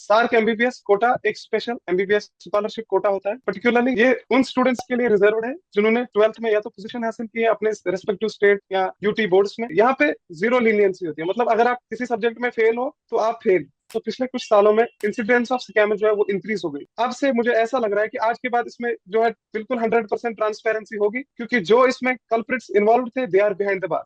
SAARC MBBS Kota एक special MBBS scholarship Kota होता है। पर्टिकुलरली ये उन स्टूडेंट्स के लिए रिजर्व है जिन्होंने ट्वेल्थ में या तो पोजीशन हासिल की है अपने रेस्पेक्टिव स्टेट या यूटी बोर्ड्स में। यहाँ पे जीरो लीनियंसी होती है, मतलब अगर आप किसी सब्जेक्ट में फेल हो तो आप फेल। तो पिछले कुछ सालों में इंसिडेंस ऑफ स्कैम जो है वो इंक्रीज हो गई। अब से मुझे ऐसा लग रहा है कि आज के बाद इसमें जो है बिल्कुल 100% ट्रांसपेरेंसी होगी, क्योंकि जो इसमें कल्प्रिट्स इन्वॉल्व थे they are behind the bar.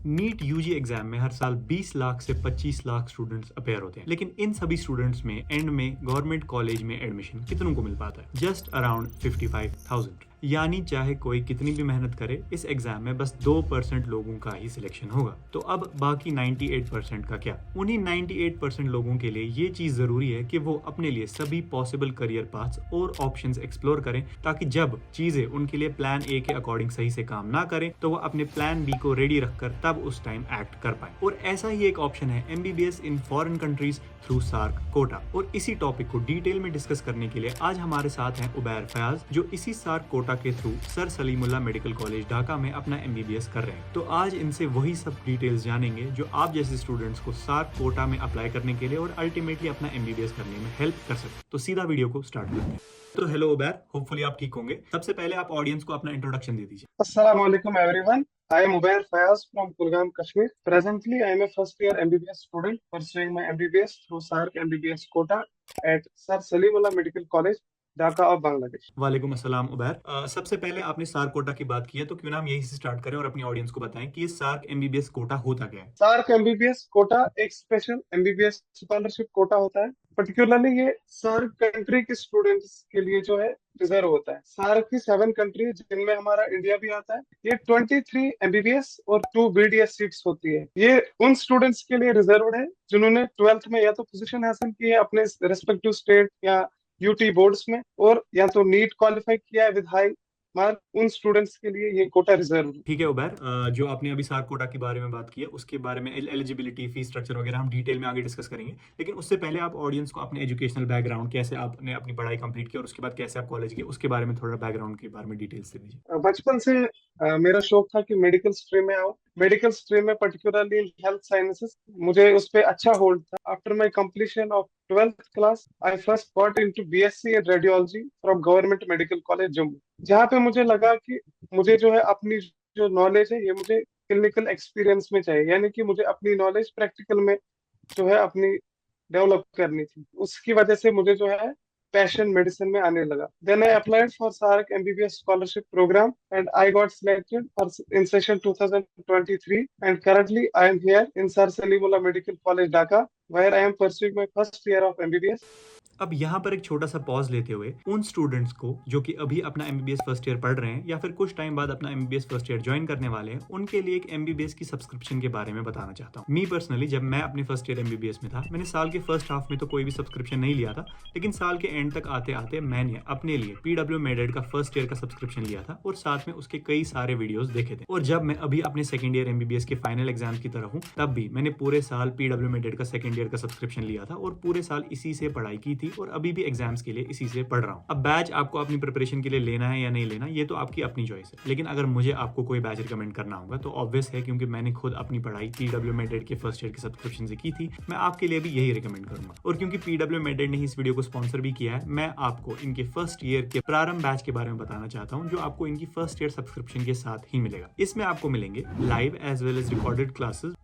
NEET UG exam में हर साल 20 लाख से 25 लाख स्टूडेंट्स अपेयर होते हैं, लेकिन इन सभी स्टूडेंट्स में एंड में गवर्नमेंट कॉलेज में एडमिशन कितनों को मिल पाता है? Just around 55,000। यानी चाहे कोई कितनी भी मेहनत करे, इस एग्जाम में बस 2% लोगों का ही सिलेक्शन होगा। तो अब बाकी 98% का क्या? उन्हीं 98% लोगों के लिए ये चीज जरूरी है कि वो अपने लिए सभी पॉसिबल करियर पाथ्स और ऑप्शंस एक्सप्लोर करें, ताकि जब चीजें उनके लिए प्लान ए के अकॉर्डिंग सही से काम ना करें तो वो अपने प्लान बी को रेडी रखकर तब उस टाइम एक्ट कर पाए। और ऐसा ही एक ऑप्शन है MBBS in foreign countries through SAARC quota. और इसी टॉपिक को डिटेल में डिस्कस करने के लिए आज हमारे साथ हैं उबैर फयाज, जो इसी सार्क कोटा के through sir Salimullah medical college Dhaka में अपना एमबीबीएस कर रहे हैं। तो आज इनसे वही सब डिटेल्स जानेंगे जो आप जैसे स्टूडेंट्स को सार्क कोटा में अप्लाई करने के लिए और अल्टीमेटली अपना एमबीबीएस करने में हेल्प कर सकते। तो सीधा वीडियो को स्टार्ट करते हैं। तो हेलो उबैर, होपफुली आप ठीक होंगे। सबसे पहले आप ऑडियंस को अपना इंट्रोडक्शन दे दीजिए। अस्सलाम वालेकुम everyone. I am Ubair Fayaz from Kulgam, Kashmir. Presently, I am a first year MBBS student pursuing my MBBS through SARC MBBS quota at Sir Salimullah Medical College, Dhaka of Bangladesh. वालेकुम अस्सलाम उबैर। सबसे पहले आपने SAARC Kota की बात की है, तो क्यों ना हम यही से स्टार्ट करें और अपनी ऑडियंस को बताएं कि ये सार्क एमबीबीएस कोटा होता क्या है? सार्क एमबीबीएस कोटा एक स्पेशल एमबीबीएस स्कॉलरशिप कोटा होता है। पर्टिकुलरली ये सार्क कंट्री के स्टूडेंट्स के लिए जो है रिजर्व होता है। सार्क की 7 कंट्री जिनमें हमारा इंडिया भी आता है। ये 23 एमबीबीएस और 2 बीडीएस सीट्स होती है। ये उन स्टूडेंट्स के लिए रिजर्व है जिन्होंने ट्वेल्थ में या तो पोजीशन हासिल की है अपने रेस्पेक्टिव स्टेट या यूटी बोर्ड्स में, और या तो नीट क्वालिफाई किया है विद हाई मार्क। उन स्टूडेंट्स के लिए ये कोटा रिजर्व है। ठीक है उबैर, जो आपने अभी सार्क कोटा के बारे में बात की है उसके बारे में एलिजिबिलिटी, फीस स्ट्रक्चर वगैरह हम डिटेल में आगे डिस्कस करेंगे। लेकिन उससे पहले आप ऑडियंस को अपने एजुकेशनल बैकग्राउंड, कैसे आपने अपनी पढ़ाई कंप्लीट की और उसके बाद कैसे आप कॉलेज गए, उसके बारे में थोड़ा बैकग्राउंड के बारे में डिटेल्स दे दीजिए। बचपन से मेरा शौक था कि मेडिकल स्ट्रीम में आऊँ। मेडिकल स्ट्रीम में पर्टिकुलरली हेल्थ साइंसेस मुझे उस पे अच्छा होल्ड था। After my completion of 12th class I first got into BSc in radiology from government medical college Jammu, जहाँ पे मुझे लगा कि मुझे जो है अपनी जो नॉलेज है ये मुझे क्लिनिकल एक्सपीरियंस में चाहिए, यानी कि मुझे अपनी नॉलेज प्रैक्टिकल में जो है अपनी डेवलप करनी थी। उसकी वजह से मुझे जो है पैशन मेडिसिन में आने लगा। Then I applied for SAARC MBBS scholarship program and I got selected for in session 2023 एंड currently I am here in Sir Salimullah Medical College Dhaka where I am pursuing my first year of MBBS. अब यहाँ पर एक छोटा सा pause लेते हुए उन स्टूडेंट्स को जो कि अभी अपना एमबीबीएस फर्स्ट ईयर पढ़ रहे हैं या फिर कुछ टाइम बाद अपना एमबीबीएस फर्स्ट ईयर ज्वाइन करने वाले हैं, उनके लिए एक एमबीबीएस की सब्सक्रिप्शन के बारे में बताना चाहता हूँ। मी पर्सनली जब मैं अपने फर्स्ट ईयर एमबीबीएस में था, मैंने साल के फर्स्ट हाफ में तो कोई भी सब्सक्रिप्शन नहीं लिया था, लेकिन साल के एंड तक आते आते मैंने अपने लिए पीडब्ल्यू मेडेड का फर्स्ट ईयर का सब्सक्रिप्शन लिया था और साथ में उसके कई सारे वीडियोस देखे थे। और जब मैं अभी अपने सेकंड ईयर एमबीबीएस के फाइनल एग्जाम की तरफ हूँ, तब भी मैंने पूरे साल पीडब्ल्यू मेडेड का सेकंड ईयर का सब्सक्रिप्शन लिया था और पूरे साल इसी से पढ़ाई की थी और अभी भी एग्जाम्स के लिए इसी से पढ़ रहा हूँ। अब बैच आपको अपनी प्रिपरेशन के लिए लेना है या नहीं लेना, ये तो आपकी अपनी चॉइस है। लेकिन अगर मुझे आपको कोई बैच रिकमेंड करना होगा तो ऑब्वियस है, क्योंकि मैंने खुद अपनी पढ़ाई पीडब्ल्यू मेडेड के फर्स्ट ईयर के सब्सक्रिप्शन से की थी, मैं आपके लिए भी यही रिकमेंड करूंगा। और क्योंकि पीडब्ल्यू मेडेड ने ही इस वीडियो को स्पॉन्सर भी किया है, मैं आपको इनके फर्स्ट ईयर के प्रारंभ बैच के बारे में बताना चाहता हूँ, जो आपको इनकी फर्स्ट ईयर सब्सक्रिप्शन के साथ ही मिलेगा। इसमें आपको मिलेंगे live as well as recorded classes,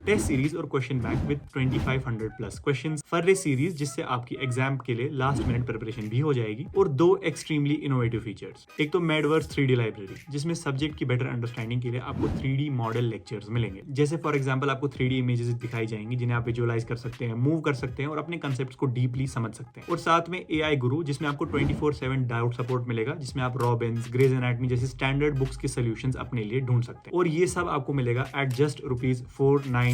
test series और question bank with 2500 plus questions, फर्रे सीरीज जिससे आपकी एग्जाम के लिए लास्ट मिनट प्रिपरेशन भी हो जाएगी, और 2 एक्सट्रीमली इनोवेटिव फीचर्स। एक तो मेडवर्स 3D लाइब्रेरी, जिसमें सब्जेक्ट की बेटर अंडरस्टैंडिंग के लिए आपको 3D मॉडल लेक्चर्स मिलेंगे। जैसे फॉर एग्जांपल आपको 3D इमेजेस दिखाई जाएंगी जिन्हें आप विजुअलाइज कर सकते हैं, मूव कर सकते हैं और अपने कंसेप्ट को डीपली समझ सकते हैं। और साथ में AI गुरु, जिसमें आपको 24/7 डाउट सपोर्ट मिलेगा, जिसमें आप रॉबिन्स, ग्रेज एनाटमी जैसे स्टैंडर्ड बुक्स के सोल्यूशंस अपने लिए ढूंढ सकते हैं। और ये सब आपको मिलेगा at just ₹4999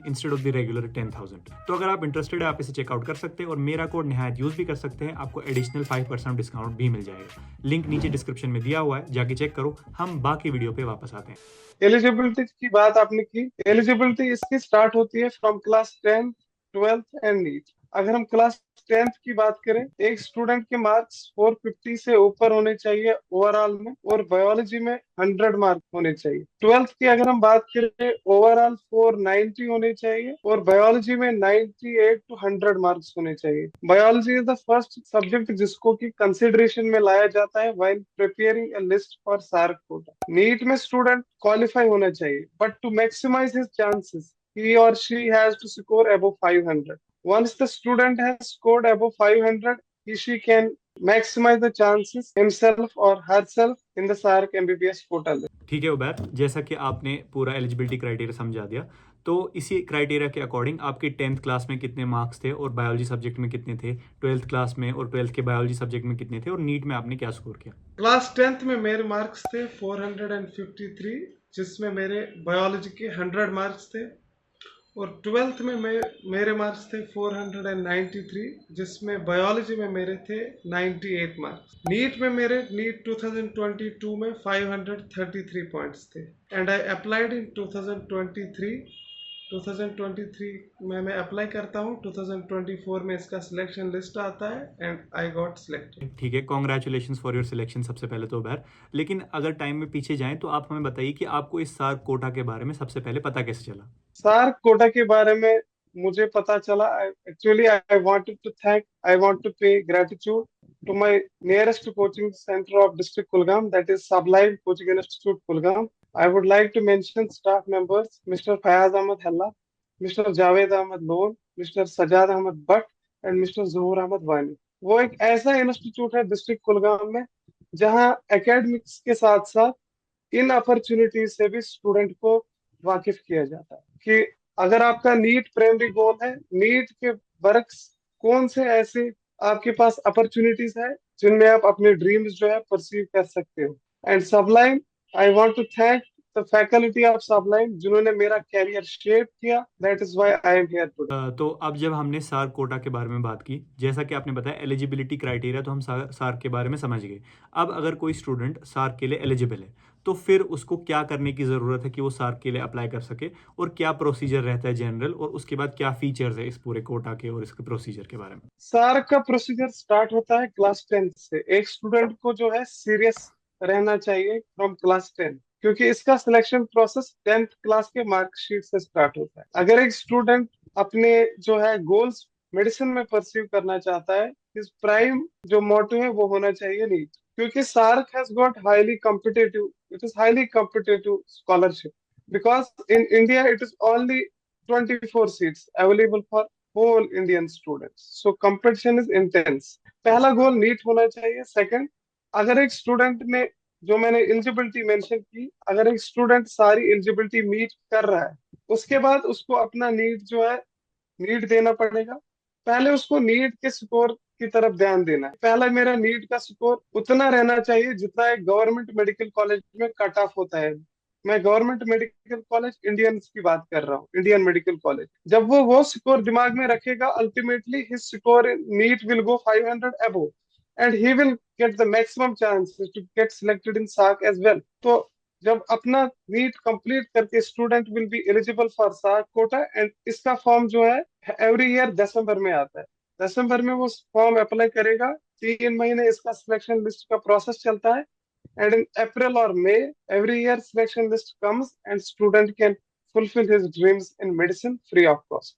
instead of the regular 10,000। तो अगर आप इंटरेस्टेड है आप इसे चेकआउट कर सकते हैं और मेरा कोड निहायत यूज भी कर सकते हैं, आपको एडिशनल 5% डिस्काउंट भी मिल जाएगा। लिंक नीचे डिस्क्रिप्शन में दिया हुआ है, जाके चेक करो। हम बाकी वीडियो पे वापस आते हैं। एलिजिबिलिटी की बात आपने की। एलिजिबिलिटी इसकी स्टार्ट होती है from class 10, 12th and NEET. अगर हम क्लास 10th की बात करें, एक स्टूडेंट के मार्क्स 450 से ऊपर होने चाहिए ओवरऑल में, और बायोलॉजी में 100 मार्क होने चाहिए। 12th की अगर हम बात करें, ओवरऑल 490 होने चाहिए, और बायोलॉजी में 98 to 100 मार्क्स होने चाहिए। Biology is the first subject जिसको कि कंसिडरेशन में लाया जाता है while preparing a list for SAARC quota. NEET में स्टूडेंट क्वालिफाई होना चाहिए, but to maximize his chances he or she has to score above 500. Once the student has scored above 500, she can maximize the chances himself or herself in the SARC MBBS quota list. ठीक है उबैर, जैसा कि आपने पूरा eligibility criteria समझा दिया, तो इसी क्राइटेरिया के अकॉर्डिंग आपके 10th क्लास में कितने मार्क्स थे और बायोलॉजी सब्जेक्ट में कितने थे, 12th क्लास में और 12th के बायोलॉजी सब्जेक्ट में कितने थे, और नीट में आपने क्या स्कोर किया? क्लास 10th में मेरे मार्क्स थे 453, जिसमें मेरे बायोलॉजी के 100 मार्क्स थे, और 12th में मेरे मार्क्स थे 493, जिसमें बायोलॉजी में मेरे थे 98 मार्क्स। नीट में मेरे नीट 2022 में 533 पॉइंट्स थे, एंड आई अप्लाइड इन 2023 में मैं अप्लाई करता हूँ। 2024 में इसका सिलेक्शन लिस्ट आता है, एंड आई गॉट सिलेक्टेड। ठीक है, कॉन्ग्रेचुलेशन फॉर योर सिलेक्शन सबसे पहले तो उबैर। लेकिन अगर टाइम में पीछे जाएं तो आप हमें बताइए कि आपको इस सार्क कोटा के बारे में सबसे पहले पता कैसे चला? सार्क कोटा के बारे में मुझे पता चला, एक्चुअली आई वांट टू पे gratitude to my nearest coaching center of district Kulgam, that is Sublime Coaching Institute Kulgam. I would like to mention staff members Mr. Fayaz Ahmed Halla, Mr. Javed Ahmed Loan, Mr. Sajad Ahmed Butt and Mr. Zuhur Ahmed Wani. वो एक ऐसा institute है district Kulgam में जहां academics के साथ साथ इन opportunities से भी स्टूडेंट को वाकिफ किया जाता है कि अगर आपका नीट प्राइमरी गोल है, नीट के वर्क्स कौन से ऐसे आपके पास अपॉर्चुनिटीज है जिनमें आप अपने ड्रीम्स जो है परसीव कर सकते हो। And Sublime, I want to thank the faculty of Sublime जिन्होंने मेरा कैरियर शेप किया। That is why I am here today. तो अब जब हमने सार्क कोटा के बारे में बात की, जैसा कि आपने बताया एलिजिबिलिटी क्राइटेरिया, तो हम सार्क के बारे में समझ गए। अब अगर कोई स्टूडेंट सार्क के लिए एलिजिबल है तो फिर उसको क्या करने की ज़रूरत है कि वो सार्क के लिए अप्लाई कर सके, और क्या प्रोसीजर रहता है जनरल, और उसके बाद क्या फीचर्स है इस पूरे कोटा के और इसके प्रोसीजर के बारे में? सार्क का प्रोसीजर स्टार्ट होता है क्लास 10 से। एक स्टूडेंट को जो है सीरियस रहना चाहिए फ्रॉम क्लास 10, क्योंकि इसका सिलेक्शन प्रोसेस 10th क्लास के मार्कशीट से स्टार्ट होता है। अगर एक स्टूडेंट अपने जो है गोल्स मेडिसिन में परस्यू करना चाहता है, इस प्राइम जो मोटो है वो होना चाहिए नीट, क्योंकि SAARC has got highly competitive, it is highly competitive scholarship, because in India it is only 24 seats available for whole Indian students, so competition is intense. पहला गोल नीट होना चाहिए। सेकंड, अगर एक स्टूडेंट ने, जो मैंने eligibility mention की, अगर एक स्टूडेंट सारी एलिजिबिलिटी मीट कर रहा है, उसके बाद उसको अपना नीट जो है नीट देना पड़ेगा। पहले उसको नीट के स्कोर की तरफ ध्यान देना है। पहला मेरा नीट का स्कोर उतना रहना चाहिए जितना एक गवर्नमेंट मेडिकल कॉलेज में कट ऑफ होता है। मैं गवर्नमेंट मेडिकल कॉलेज इंडियन की बात कर रहा हूँ, इंडियन मेडिकल कॉलेज। जब वो स्कोर दिमाग में रखेगा, ultimately his score in NEET will go 500 above, and he will get the maximum chances to get selected in SAARC as well. तो जब अपना नीट कंप्लीट करके student will be eligible for SAARC quota, and इसका form जो है every year दिसंबर में आता है। दिसंबर में वो फॉर्म अप्लाई करेगा, 3 महीने इसका सिलेक्शन लिस्ट का प्रोसेस चलता है, and in April or May every year selection list comes and student can fulfill his dreams in medicine free of cost.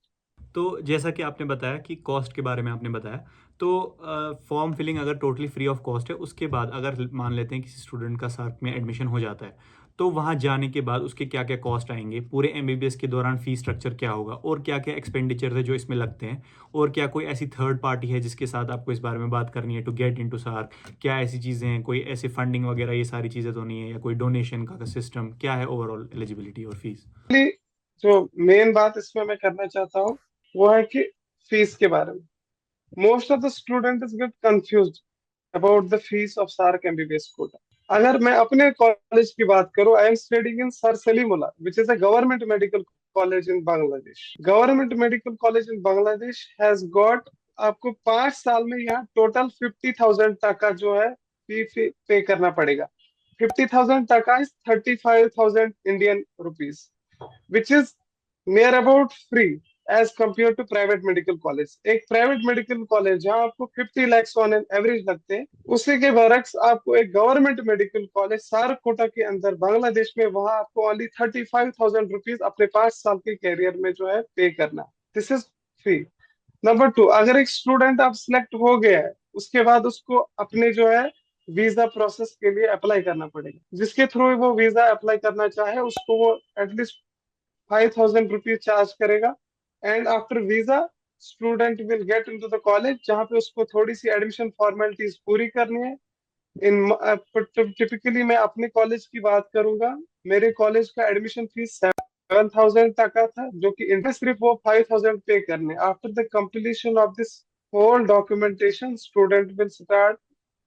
तो जैसा कि आपने बताया कि कॉस्ट के बारे में आपने बताया, तो फॉर्म फिलिंग अगर टोटली फ्री ऑफ कॉस्ट है, उसके बाद अगर मान लेते हैं किसी स्टूडेंट का सार्क में एडमिशन हो जाता है, तो वहाँ जाने के बाद उसके क्या क्या कॉस्ट आएंगे, पूरे एमबीबीएस के दौरान फीस स्ट्रक्चर क्या होगा, और क्या क्या एक्सपेंडिचर है जो इसमें लगते हैं, और क्या कोई ऐसी थर्ड पार्टी है जिसके साथ आपको इस बारे में बात करनी है टू गेट इनटू सार्क, क्या ऐसी चीज़ें हैं, कोई ऐसी फंडिंग वगैरह, ये सारी चीज़ें तो नहीं है, या कोई डोनेशन का सिस्टम क्या है, ओवरऑल एलिजिबिलिटी और फीस? जो मेन बात इसमें मैं करना चाहता हूँ वो है कि फीस के बारे में। Most of the students get confused about the fees of SAARC MBBS quota. अगर मैं अपने कॉलेज की बात करूं, I am studying in sir Salimullah which is a government medical college in Bangladesh. Government medical college in Bangladesh has got, आपको 5 साल में यहाँ टोटल 50,000 टका जो है फी पे करना पड़ेगा। 50,000 taka is 35,000 Indian rupees, which is near about free. As compare to private medical college. एक प्राइवेट मेडिकल कॉलेज जहाँ आपको 50 lakhs ऑन एन एवरेज लगते हैं, उसी के बरक्स आपको एक गवर्नमेंट मेडिकल कॉलेज सारकोटा के अंदर बांग्लादेश में, वहां आपको ओनली 35,000 रुपीज अपने 5 साल के कैरियर में जो है पे करना। This is fee. Number two, अगर एक स्टूडेंट आप सिलेक्ट हो गया है, उसके बाद उसको अपने जो है वीजा प्रोसेस के लिए अप्लाई करना पड़ेगा। जिसके थ्रू वो वीजा अप्लाई करना चाहे उसको वो एटलीस्ट 5,000 रुपीज चार्ज करेगा। And after visa student will get into the college, जहाँ पे उसको थोड़ी सी एडमिशन फॉर्मेलिटीज पूरी करनी है। इन टिपिकली मैं अपने कॉलेज की बात करूंगा, मेरे कॉलेज का एडमिशन फीस 7,000 तक का था, जो कि इंटरेस्ट सिर्फ वो 5,000 पे करने। After the completion of this whole documentation, student will start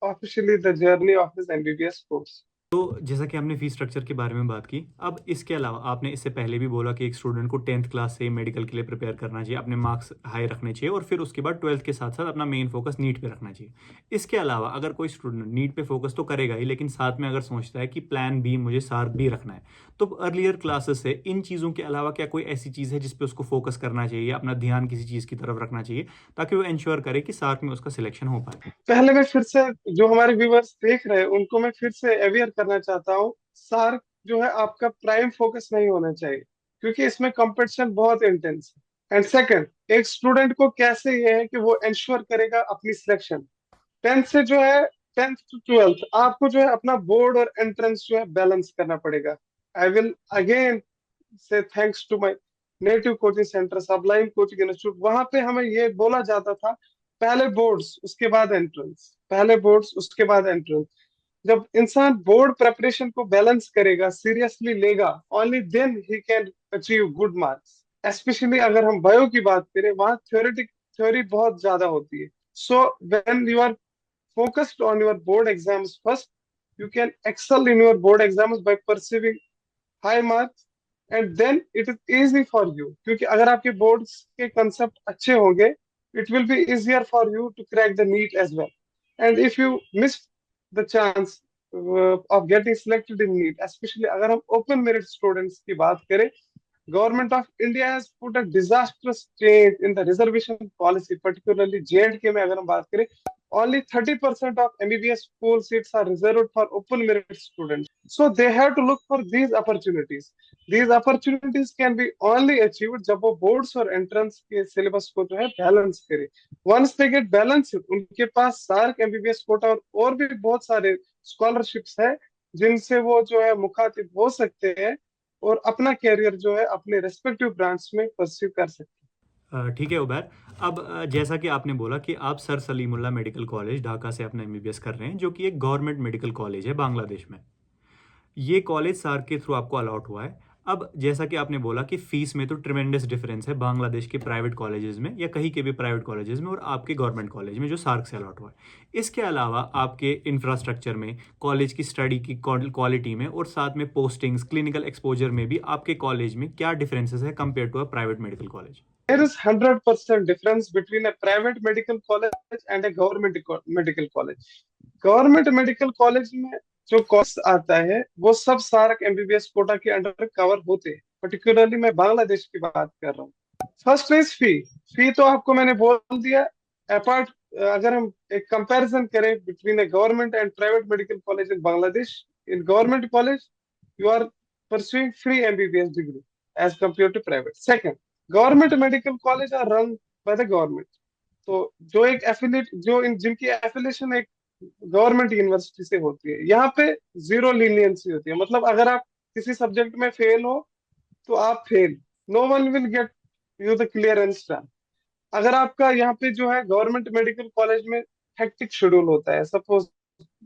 officially the journey of his MBBS course. तो जैसा कि हमने फीस स्ट्रक्चर के बारे में बात की, अब इसके अलावा आपने इससे पहले भी बोला कि एक स्टूडेंट को 10th क्लास से मेडिकल के लिए प्रिपेयर करना चाहिए, अपने मार्क्स हाई रखने चाहिए और फिर उसके बाद 12th के साथ साथ अपना मेन फोकस नीट पे रखना चाहिए। इसके अलावा अगर कोई स्टूडेंट नीट पे फोकस तो करेगा ही, लेकिन साथ में अगर सोचता है कि प्लान बी मुझे सार्क भी रखना है, तो अर्लियर क्लासेस से इन चीज़ों के अलावा क्या कोई ऐसी चीज़ है जिस पे उसको फोकस करना चाहिए, अपना ध्यान किसी चीज़ की तरफ रखना चाहिए, ताकि वो इंश्योर करे कि सार्क में उसका सिलेक्शन हो पाए? पहले मैं फिर से, जो हमारे व्यूवर्स देख रहे हैं उनको मैं फिर से अवेयर करना चाहता हूँ, सार्क जो है आपका प्राइम फोकस नहीं होना चाहिए, क्योंकि इसमें कंपटीशन बहुत इंटेंस है। एंड सेकंड, एक स्टूडेंट को कैसे ये है कि वो इंश्योर करेगा अपनी सिलेक्शन। 10th से जो है, 10th टू 12th आपको जो है अपना बोर्ड और एंट्रेंस जो है बैलेंस करना पड़ेगा। I will again say thanks to my native coaching centre Sublime coaching institute. वहां पे हमें ये बोला जाता था, पहले बोर्ड्स उसके बाद एंट्रेंस, पहले बोर्ड्स उसके बाद एंट्रेंस। जब इंसान बोर्ड प्रेपरेशन को बैलेंस करेगा, सीरियसली लेगा, only then he can achieve good marks. Especially अगर हम बायो की बात करें, वहाँ थ्योरी बहुत ज्यादा होती है। So when you are focused on your board exams first, you can excel in your board exams by perceiving high marks, and then it is easy for you, क्योंकि अगर आपके बोर्ड्स के कंसेप्ट अच्छे होंगे, it will be easier for you to crack the NEET as well. And if you miss the chance of getting selected in NEET, especially अगर हम open merit students की बात करें, Government of India has put a disastrous change in the reservation policy, particularly J&K में अगर हम बात करें, only 30% of MBBS school seats are reserved for open merit students. So they have to look for these opportunities. These opportunities can be only achieved जब वो boards और entrance के syllabus को जो है balance करे। Once they get balanced, उनके पास SAARC MBBS Kota और भी बहुत सारे scholarships है, जिनसे वो जो है मुखातिब हो सकते हैं और अपना कैरियर जो है अपने रेस्पेक्टिव ब्रांच में परस्यू कर सकते हैं। ठीक है उबैर। अब जैसा कि आपने बोला कि आप sir Salimullah medical college Dhaka से अपना एमबीबीएस कर रहे हैं, जो कि एक गवर्नमेंट मेडिकल कॉलेज है बांग्लादेश में। ये कॉलेज सार्क के थ्रू आपको अलॉट हुआ है। अब जैसा कि आपने बोला कि फीस में तो ट्रिमेंडस डिफरेंस है बांग्लादेश के प्राइवेट कॉलेजेस में या कहीं के भी प्राइवेट कॉलेजेस में और आपके गवर्नमेंट कॉलेज में जो सार्क से अलॉट हुआ है। इसके अलावा आपके इंफ्रास्ट्रक्चर में, कॉलेज की स्टडी की क्वालिटी में और साथ में पोस्टिंग्स, क्लिनिकल एक्सपोजर में भी आपके कॉलेज में क्या डिफरेंसेस है compare to a private medical college? There is 100% difference between a private medical college and a government medical college. Government medical college में जो कॉस्ट आता है वो सब सार्क एमबीबीएस कोटा के अंडर कवर होते हैं। पर्टिकुलरली मैं बांग्लादेश की बात कर रहा हूँ। फर्स्ट इज फी। फी तो आपको मैंने बोल दिया। अपार्ट, अगर हम एक कंपैरिजन करें between a government and private medical college in Bangladesh, in government college you are pursuing free MBBS degree as compare to private. Second, government medical college are run by the government. तो जो एक affiliate, जो इन जिनकी affiliation एक government university से होती है, यहाँ पे जीरो लीनियंसी होती है। मतलब अगर आप किसी सब्जेक्ट में फेल हो तो आप fail, no one will get you the clearance done. अगर आपका यहाँ पे जो है गवर्नमेंट मेडिकल कॉलेज में हेक्टिक शेड्यूल होता है, सपोज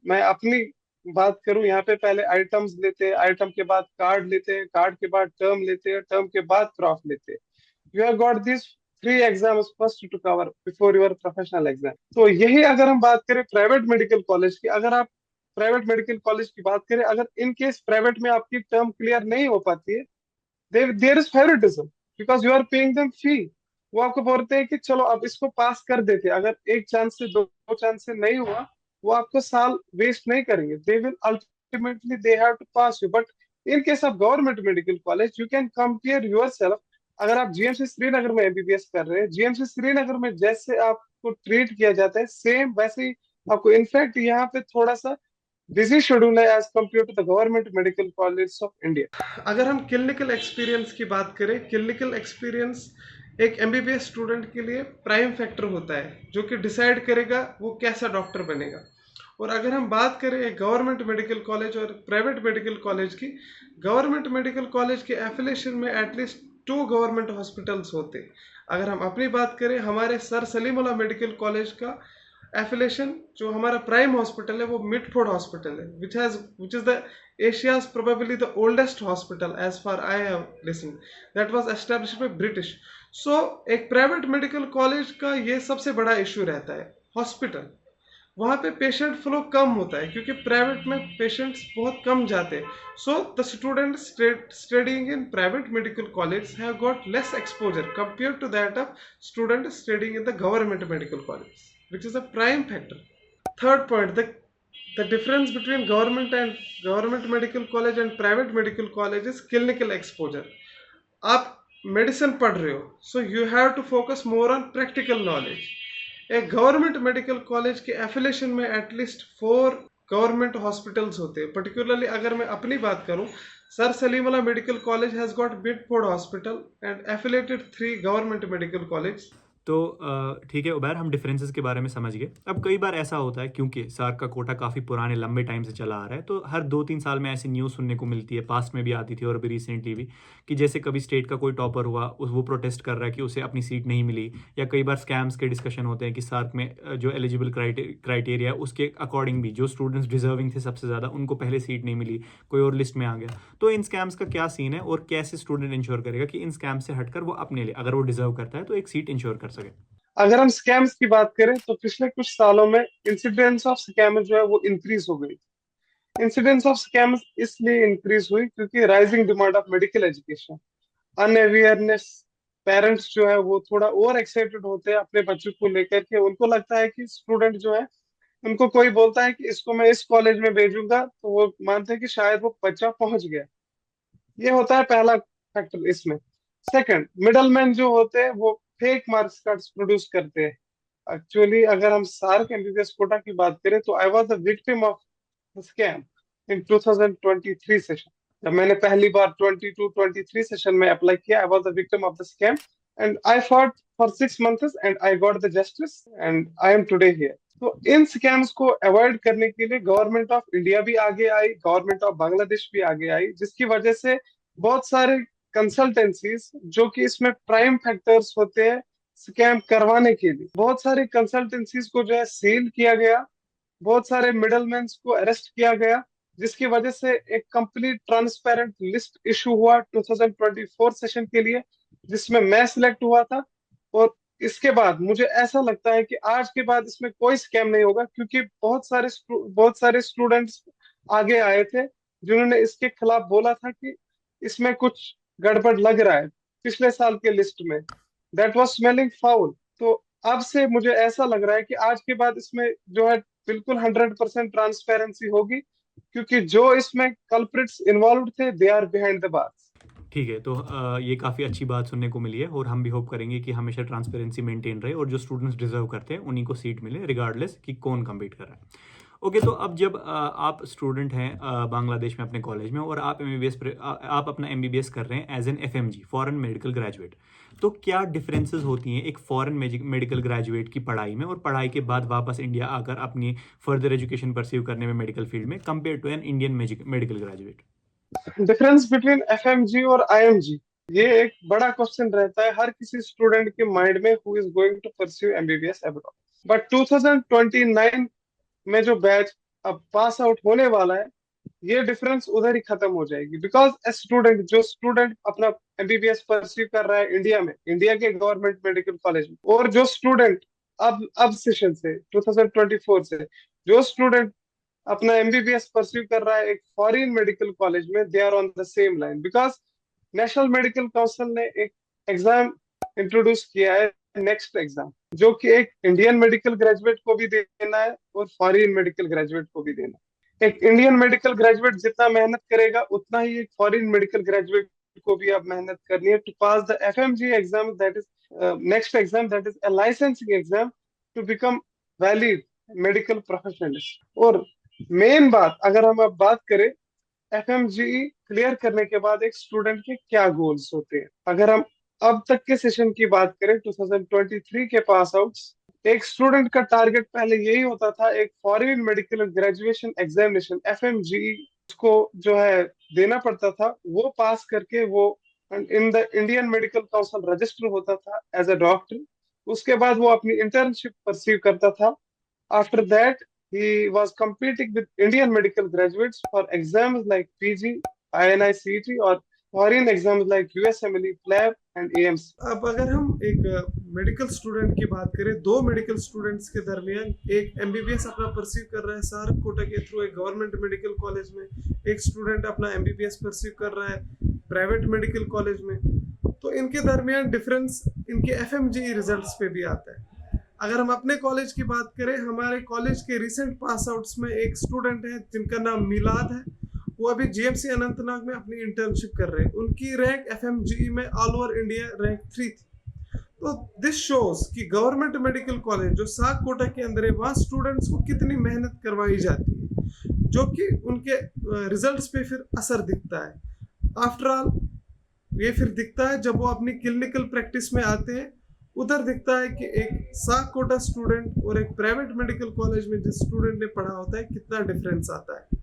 मैं अपनी बात करूं, यहाँ पे पहले आइटम्स लेते हैं, आइटम के बाद कार्ड लेते हैं, कार्ड के बाद टर्म लेते हैं, टर्म के बाद प्रॉफ लेते हैं। You have got this 3 exams first to cover before your professional exam. तो यही अगर हम बात करें प्राइवेट मेडिकल कॉलेज की, अगर आप प्राइवेट मेडिकल कॉलेज की बात करें, अगर इन केस प्राइवेट में आपकी टर्म क्लियर नहीं हो पाती है, there is favouritism because you are paying them fee. वो आपको बोलते हैं कि चलो अब इसको पास कर देते, अगर एक चांस से दो चांस से नहीं हुआ, वो आपको साल वेस्ट नहीं करेंगे। They will ultimately they have to pass you. But in case of government medical college, you can compare yourself अगर आप जीएमसी श्रीनगर में एमबीबीएस कर रहे हैं, जीएमसी श्रीनगर में जैसे आपको ट्रीट किया जाता है सेम वैसे ही आपको, इनफैक्ट यहाँ पे थोड़ा सा बिजी शेड्यूल है as compare to the government medical college of India. अगर हम क्लिनिकल एक्सपीरियंस की बात करें, क्लिनिकल एक्सपीरियंस एक एमबीबीएस स्टूडेंट के लिए प्राइम फैक्टर होता है जो कि डिसाइड करेगा वो कैसा डॉक्टर बनेगा। और अगर हम बात करें एक गवर्नमेंट मेडिकल कॉलेज और प्राइवेट मेडिकल कॉलेज की, गवर्नमेंट मेडिकल कॉलेज के एफिलिएशन में एटलीस्ट 2 गवर्नमेंट हॉस्पिटल्स होते। अगर हम अपनी बात करें, हमारे सर सलीमुल्लाह मेडिकल कॉलेज का एफिलिएशन जो हमारा प्राइम हॉस्पिटल है वो मिडफोर्ड हॉस्पिटल है, which is the Asia's probably the oldest hospital as far I have listened, that was established by British. So एक प्राइवेट मेडिकल कॉलेज का ये सबसे बड़ा इशू रहता है, हॉस्पिटल वहाँ पे पेशेंट फ्लो कम होता है क्योंकि प्राइवेट में पेशेंट्स बहुत कम जाते हैं। So the student studying in private medical college have got less exposure compare to that of student studying in the government medical college, which is a prime factor. Third point, the difference between government medical college and private medical college is clinical exposure. आप medicine पढ़ रहे हो, so you have to focus more on practical knowledge. एक government medical college के affiliation में at least 4 government hospitals होते हैं। Particularly अगर मैं अपनी बात करूं, sir Salimullah medical college has got Mitford hospital and affiliated 3 government medical college. तो ठीक है उबैर, हम डिफरेंसेस के बारे में समझ गए। अब कई बार ऐसा होता है क्योंकि सार्क का कोटा काफ़ी पुराने लंबे टाइम से चला आ रहा है, तो हर 2-3 साल में ऐसी न्यूज़ सुनने को मिलती है, पास्ट में भी आती थी और अभी रिसेंटली भी, कि जैसे कभी स्टेट का कोई टॉपर हुआ वो प्रोटेस्ट कर रहा है कि उसे अपनी सीट नहीं मिली, या कई बार स्कैम्स के डिस्कशन होते हैं कि सार्क में जो एलिजिबल क्राइटेरिया है उसके अकॉर्डिंग भी जो स्टूडेंट्स डिजर्विंग थे सबसे ज़्यादा उनको पहले सीट नहीं मिली, कोई और लिस्ट में आ गया। तो इन स्कैम्स का क्या सीन है और कैसे स्टूडेंट इंश्योर करेगा कि इन स्कैम से हटकर वो अपने लिए, अगर वो डिजर्व करता है तो एक सीट इंश्योर कर सके? अगर हम स्कैम्स की बात करें तो पिछले कुछ सालों में इंसिडेंस ऑफ स्कैम जो है वो इंक्रीज हो गई। इंसिडेंस ऑफ स्कैम्स इसलिए इंक्रीज हुई क्योंकि rising demand of medical education, unawareness, parents जो है वो थोड़ा ओवर एक्साइटेड होते हैं अपने बच्चों को लेकर के। उनको लगता है कि स्टूडेंट जो है, उनको कोई बोलता है कि इसको मैं इस कॉलेज में भेजूंगा तो वो मानते हैं कि शायद वो बच्चा पहुंच गया। ये होता है पहला फैक्टर इसमें। सेकंड, मिडलमैन जो होते हैं वो फेक मार्क्स कार्ड्स प्रोड्यूस करते हैं। एक्चुअली अगर हम सार्क एमबीबीएस कोटा की बात करें तो I was the victim of the scam in 2023 session. जब मैंने पहली बार 22-23 सेशन में अप्लाई किया, I was the victim of the scam and I fought for 6 months and I got the justice and I M today here. तो इन scams को avoid करने के लिए गवर्नमेंट ऑफ इंडिया भी आगे आई, गवर्नमेंट ऑफ बांग्लादेश भी आगे आई, जिसकी वजह से बहुत सारे कंसल्टेंसीज जो कि इसमें प्राइम फैक्टर्स होते हैं स्कैम करवाने के लिए, बहुत सारी कंसल्टेंसीज को जो है सील किया गया, बहुत सारे मिडलमैन को अरेस्ट किया गया, जिसकी वजह से एक कंप्लीट ट्रांसपेरेंट लिस्ट इशू हुआ 2024 सेशन के लिए, जिसमें मैं सिलेक्ट हुआ था। और इसके बाद मुझे ऐसा लगता है कि आज के बाद इसमें कोई स्कैम नहीं होगा क्योंकि बहुत सारे स्टूडेंट्स आगे आए थे जिन्होंने इसके खिलाफ बोला था कि इसमें कुछ गड़बड़ लग रहा है पिछले साल के लिस्ट में, दैट वाज स्मेलिंग फाउल। तो अब से मुझे ऐसा लग रहा है कि आज के बाद इसमें जो है बिल्कुल 100% ट्रांसपेरेंसी होगी क्योंकि जो इसमें कल्प्रिट्स इन्वॉल्व थे they are behind the bars. ठीक है, तो ये काफ़ी अच्छी बात सुनने को मिली है और हम भी होप करेंगे कि हमेशा ट्रांसपेरेंसी मेंटेन रहे और जो स्टूडेंट्स डिजर्व करते हैं उन्हीं को सीट मिले रिगार्डलेस कि कौन कम्पीट कर रहा है। ओके, तो अब जब आप स्टूडेंट हैं बांग्लादेश में अपने कॉलेज में और आप आप अपना एमबीबीएस कर रहे हैं as an FMG, foreign medical graduate, तो क्या डिफरेंसेस होती हैं एक फॉरेन मेडिकल ग्रेजुएट की पढ़ाई में और पढ़ाई के बाद वापस इंडिया आकर अपनी फर्दर एजुकेशन परस्यू करने में मेडिकल फील्ड में compare to an Indian medical graduate? Difference between FMG और आईएमजी, ये एक बड़ा क्वेश्चन रहता है हर किसी स्टूडेंट के माइंड में who is going to pursue MBBS abroad. But 2029 में जो बैच अब पास आउट होने वाला है, ये डिफरेंस उधर ही खत्म हो जाएगी बिकॉज ए स्टूडेंट, जो स्टूडेंट अपना एमबीबीएस परस्यू कर रहा है इंडिया में, इंडिया के गवर्नमेंट मेडिकल कॉलेज में, और जो स्टूडेंट अब सेशन से 2024 से जो स्टूडेंट अपना एमबीबीएस परस्यू कर रहा है एक फॉरेन मेडिकल कॉलेज में, they are on the same line because national medical council ने एक एग्जाम इंट्रोड्यूस किया है, नेक्स्ट एग्जाम, जो कि एक इंडियन मेडिकल ग्रेजुएट को भी देना है और फॉरेन मेडिकल ग्रेजुएट को भी देना है। एक इंडियन मेडिकल ग्रेजुएट जितना मेहनत करेगा उतना ही एक फॉरेन मेडिकल ग्रेजुएट को भी अब मेहनत करनी है to pass the FMG exam, that is next exam, that is a licensing exam to become valid medical professionalist. और मेन बात, अगर हम अब बात करें FMG क्लियर करने के बाद एक स्टूडेंट के क्या गोल्स होते हैं, अगर हम अब तक के सेशन की बात करें 2023 के पास आउट, एक स्टूडेंट का टारगेट पहले यही होता था, एक foreign medical graduation examination FMG को जो है देना पड़ता था, वो पास करके वो in the Indian medical council register होता था एज अ डॉक्टर। उसके बाद वो अपनी इंटर्नशिप परसीव करता था। After that he was competing with Indian medical graduates for exams like PG, INI-CET और foreign exams like USMLE, PLAB and AIMS। अब अगर हम एक मेडिकल स्टूडेंट की बात करें, दो मेडिकल स्टूडेंट्स के दरमियान, एक MBBS अपना परसीव कर रहा है सार्क कोटा के थ्रू एक गवर्नमेंट मेडिकल कॉलेज में, एक स्टूडेंट अपना MBBS परसीव कर रहा है प्राइवेट मेडिकल कॉलेज में, तो इनके दरमियान डिफरेंस इनके FMG रिजल्ट्स पे भी आता है। अगर हम अपने कॉलेज की बात करें, हमारे कॉलेज के रिसेंट पास आउट्स में एक स्टूडेंट है जिनका नाम मिलाद है, वो अभी GMC अनंतनाग में अपनी इंटर्नशिप कर रहे हैं। उनकी रैंक FMG में ऑल ओवर इंडिया रैंक 3 थी। तो दिस शोज कि गवर्नमेंट मेडिकल कॉलेज जो साग कोटा के अंदर है, वहाँ स्टूडेंट्स को कितनी मेहनत करवाई जाती है, जो कि उनके रिजल्ट्स पे फिर असर दिखता है। आफ्टर ऑल ये फिर दिखता है जब वो अपनी क्लिनिकल प्रैक्टिस में आते हैं, उधर दिखता है कि एक साग कोटा स्टूडेंट और एक प्राइवेट मेडिकल कॉलेज में जिस स्टूडेंट ने पढ़ा होता है कितना डिफरेंस आता है।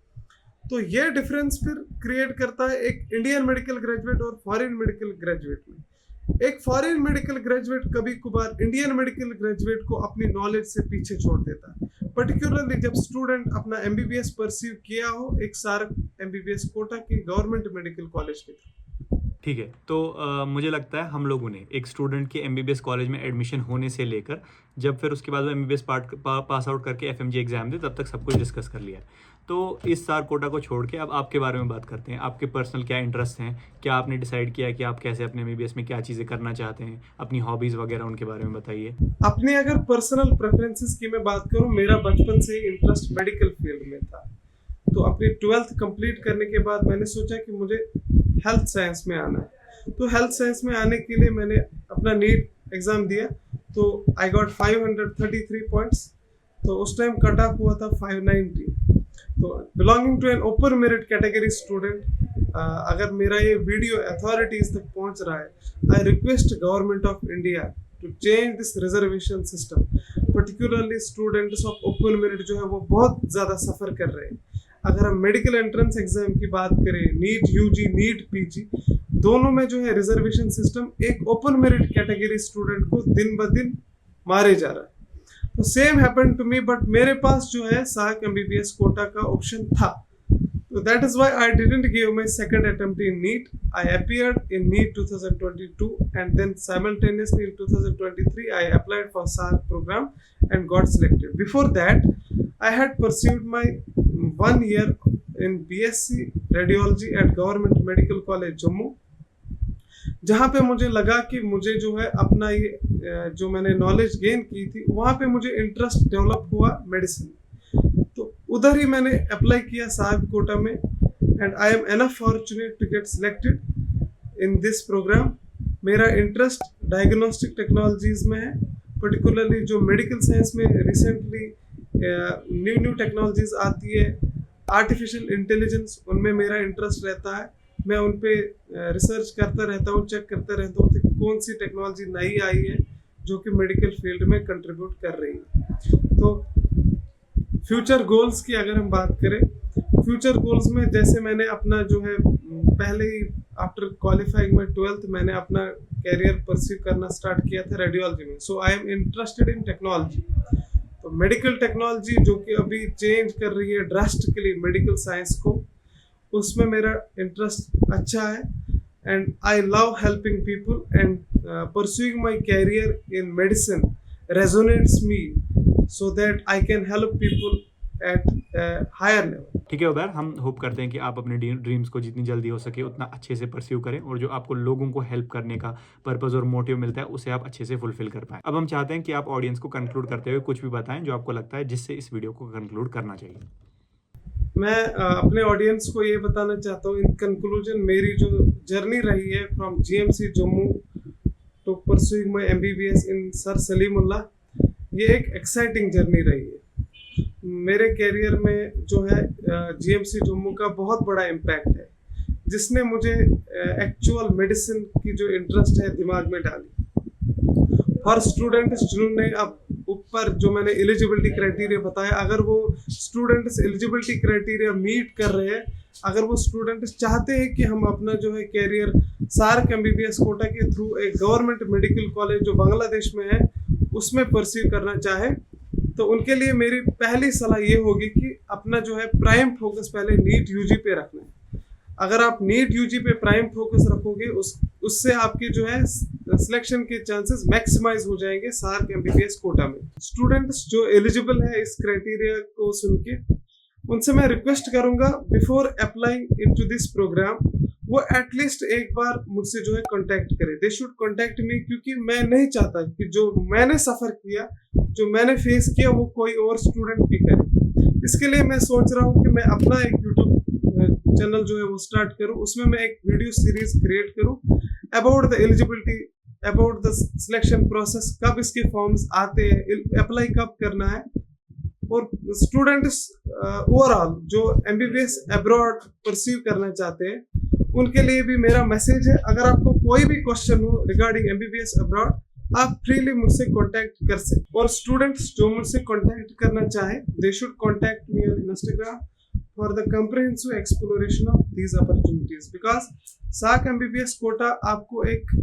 तो ये डिफरेंस फिर क्रिएट करता है एक इंडियन मेडिकल ग्रेजुएट और फॉरेन मेडिकल ग्रेजुएट में। एक फॉरेन मेडिकल ग्रेजुएट कभी कभार इंडियन मेडिकल ग्रेजुएट को अपनी नॉलेज से पीछे छोड़ देता है, पर्टिकुलरली जब स्टूडेंट अपना MBBS परसीव किया हो एक सार्क MBBS कोटा के गवर्नमेंट मेडिकल कॉलेज के थ्रू। ठीक है, तो मुझे लगता है हम लोगों ने एक स्टूडेंट के MBBS कॉलेज में एडमिशन होने से लेकर जब फिर उसके बाद वो MBBS पास आउट करके FMG एग्जाम दे, तब तक सब कुछ डिस्कस कर लिया है। तो इस सार कोटा को छोड़ के अब आपके बारे में बात करते हैं। आपके पर्सनल क्या इंटरेस्ट हैं, क्या आपने डिसाइड किया कि आप कैसे अपने MBBS में क्या चीज़ें करना चाहते हैं, अपनी हॉबीज़ वगैरह उनके बारे में बताइए। अपनी अगर पर्सनल प्रेफरेंसेस की मैं बात करूं, मेरा बचपन से ही इंटरेस्ट मेडिकल फील्ड में था। तो अपनी 12th कंप्लीट करने के बाद मैंने सोचा कि मुझे हेल्थ साइंस में आना है। तो हेल्थ साइंस में आने के लिए मैंने अपना नीट एग्जाम दिया, तो आई गॉट 533 पॉइंट्स। तो उस टाइम कट ऑफ हुआ था 590। तो belonging to an open merit category student, अगर मेरा ये वीडियो अथॉरिटीज तक पहुंच रहा है, I request government of India to change this reservation system. Particularly students of open merit जो है वो बहुत ज़्यादा सफ़र कर रहे हैं। अगर हम मेडिकल एंट्रेंस एग्जाम की बात करें, नीट UG, नीट PG, दोनों में जो है रिजर्वेशन सिस्टम एक ओपन मेरिट कैटेगरी स्टूडेंट को दिन ब दिन मारे जा रहा है। तो same happened to me, but मेरे पास जो है साक MBBS कोटा का ऑप्शन था। तो that is why I didn't give my second attempt in NEET. I appeared in NEET 2022 and then simultaneously in 2023 I applied for SARC program and got selected. Before that I had pursued my 1 year in BSc radiology at Government Medical College Jammu, जहाँ पे मुझे लगा कि मुझे जो है अपना ये जो मैंने नॉलेज गेन की थी वहाँ पे मुझे इंटरेस्ट डेवलप हुआ मेडिसिन। तो उधर ही मैंने अप्लाई किया साग कोटा में, and I am enough fortunate to get selected in this program. मेरा इंटरेस्ट डायग्नोस्टिक टेक्नोलॉजीज में है, पर्टिकुलरली जो मेडिकल साइंस में रिसेंटली न्यू टेक्नोलॉजीज आती है, आर्टिफिशियल इंटेलिजेंस, उनमें मेरा इंटरेस्ट रहता है। मैं उन पे रिसर्च करता रहता हूँ, चेक करता रहता हूँ कि कौन सी टेक्नोलॉजी नई आई है जो कि मेडिकल फील्ड में कंट्रीब्यूट कर रही है। तो फ्यूचर गोल्स की अगर हम बात करें, फ्यूचर गोल्स में जैसे मैंने अपना जो है पहले ही आफ्टर क्वालिफाइंग में 12th मैंने अपना कैरियर परस्यू करना स्टार्ट किया था रेडियोलॉजी में। So I am interested in technology. तो मेडिकल टेक्नोलॉजी जो कि अभी चेंज कर रही है ड्रास्टिकली मेडिकल साइंस को, उसमें मेरा इंटरेस्ट अच्छा है, and I love helping people and pursuing my career in medicine resonates me so that I can help people at higher level. ठीक है उबैर, हम होप करते हैं कि आप अपने ड्रीम्स को जितनी जल्दी हो सके उतना अच्छे से परस्यू करें, और जो आपको लोगों को हेल्प करने का पर्पस और मोटिव मिलता है उसे आप अच्छे से फुलफिल कर पाएं। अब हम चाहते हैं कि आप ऑडियंस को कंक्लूड करते हुए कुछ भी बताएं जो आपको लगता है जिससे इस वीडियो को कंक्लूड करना चाहिए। मैं अपने ऑडियंस को ये बताना चाहता हूँ इन कंक्लूजन, मेरी जो जर्नी रही है from GMC Jammu to pursuing my MBBS in sir Salimullah, ये एक एक्साइटिंग जर्नी रही है। मेरे कैरियर में जो है जीएमसी जम्मू का बहुत बड़ा इम्पैक्ट है, जिसने मुझे एक्चुअल मेडिसिन की जो इंटरेस्ट है दिमाग में डाली। हर स्टूडेंट्स जिन्होंने अब ऊपर जो मैंने एलिजिबिलिटी क्राइटेरिया बताया, अगर वो स्टूडेंट्स एलिजिबिलिटी क्राइटेरिया मीट कर रहे हैं, अगर वो स्टूडेंट्स चाहते हैं कि हम अपना जो है कैरियर सार्क एमबीबीएस कोटा के थ्रू एक गवर्नमेंट मेडिकल कॉलेज जो बांग्लादेश में है उसमें परस्यू करना चाहे, तो उनके लिए मेरी पहली सलाह ये होगी कि अपना जो है प्राइम फोकस पहले नीट यूजी पे रखना है। अगर आप नीट यूजी पे प्राइम फोकस रखोगे उससे आपके जो है सिलेक्शन के चांसेस मैक्सिमाइज हो जाएंगे सार्क एमबीबीएस कोटा में। स्टूडेंट्स जो एलिजिबल है इस क्राइटेरिया को सुन के, उनसे मैं रिक्वेस्ट करूंगा before applying into this program वो एटलीस्ट एक बार मुझसे जो है कांटेक्ट करें। दे शुड कांटेक्ट मी, क्योंकि मैं नहीं चाहता कि जो मैंने सफर किया, जो मैंने फेस किया, वो कोई और स्टूडेंट भी करे। इसके लिए मैं सोच रहा हूँ कि मैं अपना एक यूट्यूब चैनल जो है वो स्टार्ट करूँ, उसमें मैं एक वीडियो सीरीज क्रिएट करूँ about the eligibility, about the selection process, कब इसके फॉर्म्स आते हैं, अप्लाई कब करना है, और स्टूडेंट्स ओवरऑल जो एमबीबीएस अब्रॉड परस्यू करना चाहते हैं उनके लिए भी मेरा मैसेज है। अगर आपको कोई भी क्वेश्चन हो रिगार्डिंग एमबीबीएस अब्रॉड, आप फ्रीली मुझसे कांटेक्ट कर सकते। और स्टूडेंट्स जो मुझसे कांटेक्ट करना चाहे, they should contact me on Instagram for the comprehensive exploration of these opportunities, because SAARC MBBS quota आपको एक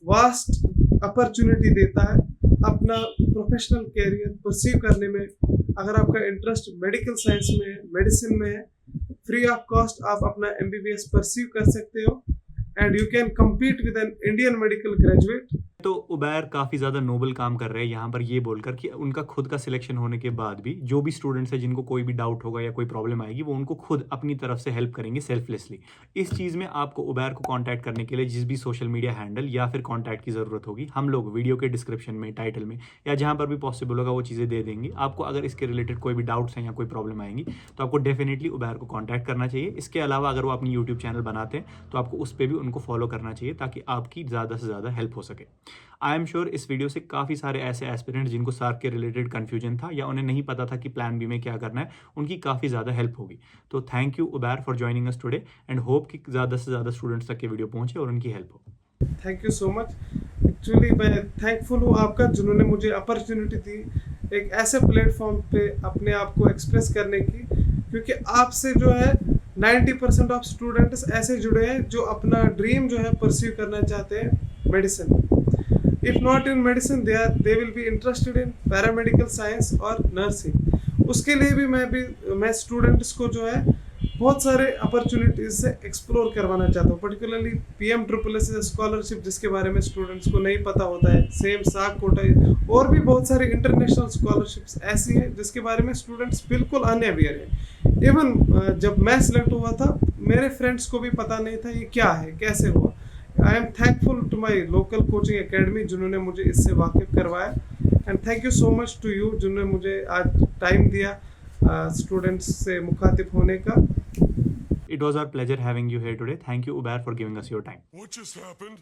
वास्ट अपॉर्चुनिटी देता है अपना प्रोफेशनल कैरियर परस्यू करने में। अगर आपका इंटरेस्ट मेडिकल साइंस में है, मेडिसिन में है, फ्री ऑफ कॉस्ट आप अपना एमबीबीएस परस्यू कर सकते हो and you can compete with an Indian medical graduate. तो उबैर काफ़ी ज़्यादा नोबल काम कर रहे हैं यहाँ पर ये बोलकर कि उनका खुद का सिलेक्शन होने के बाद भी जो भी स्टूडेंट्स हैं जिनको कोई भी डाउट होगा या कोई प्रॉब्लम आएगी, वो उनको खुद अपनी तरफ से हेल्प करेंगे सेल्फलेसली। इस चीज़ में आपको उबैर को कांटेक्ट करने के लिए जिस भी सोशल मीडिया हैंडल या फिर कांटेक्ट की ज़रूरत होगी, हम लोग वीडियो के डिस्क्रिप्शन में, टाइटल में या जहाँ पर भी पॉसिबल होगा वो चीज़ें दे देंगे आपको। अगर इसके रिलेटेड कोई भी डाउट्स हैं या कोई प्रॉब्लम आएंगी तो आपको डेफिनेटली उबैर को कॉन्टैक्ट करना चाहिए। इसके अलावा अगर वो अपनी यूट्यूब चैनल बनाते हैं तो आपको उस पर भी उनको फॉलो करना चाहिए ताकि आपकी ज़्यादा से ज़्यादा हेल्प हो सके। आई एम श्योर इस वीडियो से काफ़ी सारे ऐसे एस्पिरेंट्स जिनको सार्क के रिलेटेड कन्फ्यूजन था या उन्हें नहीं पता था कि प्लान बी में क्या करना है, उनकी काफ़ी ज़्यादा हेल्प होगी। तो thank you Ubair for joining us today and hope कि ज़्यादा से ज़्यादा स्टूडेंट्स तक ये वीडियो पहुंचे और उनकी हेल्प हो। Thank you so much. Actually मैं थैंकफुल हूँ आपका, जिन्होंने मुझे अपॉर्चुनिटी दी एक ऐसे प्लेटफॉर्म पे अपने आप को एक्सप्रेस करने की, क्योंकि आपसे जो है 90% ऑफ स्टूडेंट्स ऐसे जुड़े हैं जो अपना ड्रीम जो है परस्यू करना चाहते हैं medicine. If not in medicine they will be interested in paramedical science और नर्सिंग। उसके लिए भी मैं स्टूडेंट्स को जो है बहुत सारे अपॉर्चुनिटीज से एक्सप्लोर करवाना चाहता हूँ, पर्टिकुलरली PM-SSS स्कॉलरशिप जिसके बारे में स्टूडेंट्स को नहीं पता होता है, सेम सार्क कोटा और भी बहुत सारी इंटरनेशनल स्कॉलरशिप्स ऐसी हैं जिसके बारे में स्टूडेंट्स बिल्कुल अनअवेयर है। इवन जब मैं सिलेक्ट हुआ था मेरे फ्रेंड्स को भी पता नहीं था ये क्या है, कैसे हुआ। I am thankful to my local coaching academy जिन्होंने मुझे इससे वाकिफ करवाया, and thank you so much to you जिन्होंने मुझे आज टाइम दिया स्टूडेंट्स से मुखातिब होने का। It was our pleasure having you here today. Thank you, Ubair, for giving us your time. What just happened?